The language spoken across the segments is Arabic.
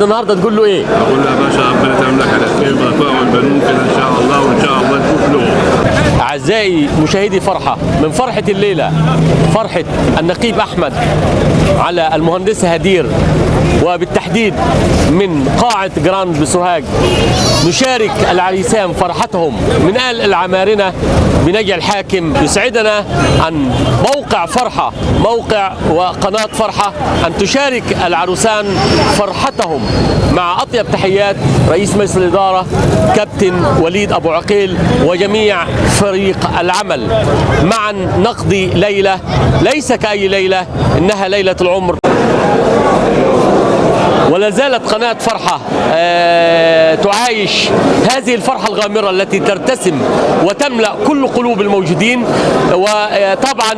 النهارده تقول له ايه؟ اقول له يا باشا ربنا يتمم لك على خير بركاء والبنون كده ان شاء الله، وان شاء الله نشوف له. اعزائي مشاهدي فرحه من فرحه الليله، فرحه النقيب احمد على المهندسه هدير، وبالتحديد من قاعه جراند بسوهاج. نشارك العريسان فرحتهم من آل العمارنه بنجع الحاكم. يسعدنا ان موقع فرحه، موقع وقناه فرحه، ان تشارك العروسان فرحتهم. مع اطيب تحيات رئيس مجلس الاداره كابتن وليد ابو عقيل وجميع فريق العمل. معا نقضي ليله ليس كأي ليله، انها ليله العمر. ولا زالت قناة فرحة تعايش هذه الفرحة الغامرة التي ترتسم وتملأ كل قلوب الموجودين. وطبعا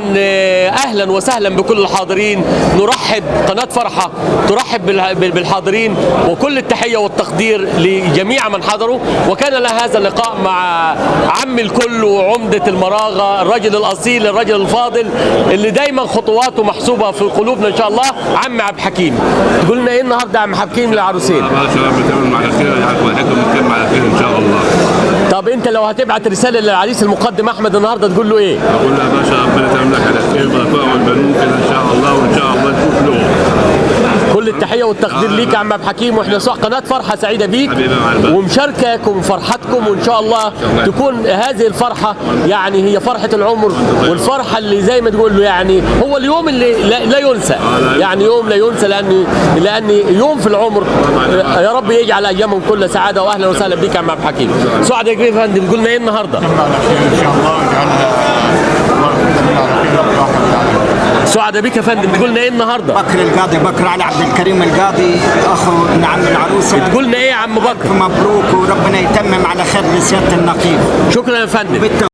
أهلا وسهلا بكل الحاضرين. نرحب، قناة فرحة ترحب بالحاضرين، وكل التحية والتقدير لجميع من حضروا. وكان لها هذا اللقاء مع عم الكل وعمدة المراغة، الرجل الأصيل، الرجل الفاضل اللي دايما خطواته محسوبة في قلوبنا إن شاء الله، عم عبد الحكيم. تقول لنا إيه النهارده عم حكيم للعروسين؟ يا باشا ربنا يتمم على خير، يعرف ويحكم ويتم على خير ان شاء الله. طب انت لو هتبعت رساله للعريس المقدم احمد النهارده تقول له ايه؟ اقول له يا باشا ربنا يتمم لك على خير بركاء والبنون كده ان شاء الله، وان شاء الله نشوف له. كل التحيه والتقدير ليك يا عم عبد الحكيم، واحنا قناه فرحه سعيده بيك ومشاركاكم فرحتكم، وان شاء الله تكون هذه الفرحه يعني هي فرحه العمر، والفرحه اللي زي ما تقول له يعني هو اليوم اللي لا ينسى، يعني يوم لا ينسى، لان يوم في العمر. يا رب يجعل ايامهم كلها سعاده. واهلا وسهلا بيك يا عم عبد الحكيم. سعد يا كبير فندم، قلنا ايه النهارده؟ على خير ان شاء الله، سعد بك يا فندم، تقولنا ايه النهارده؟ بكر القاضي، بكر علي عبد الكريم القاضي، اخو نعم العروسه. تقولنا ايه يا عم بكر؟ مبروك وربنا يتمم على خير لسياده النقيب. شكرا يا فندم.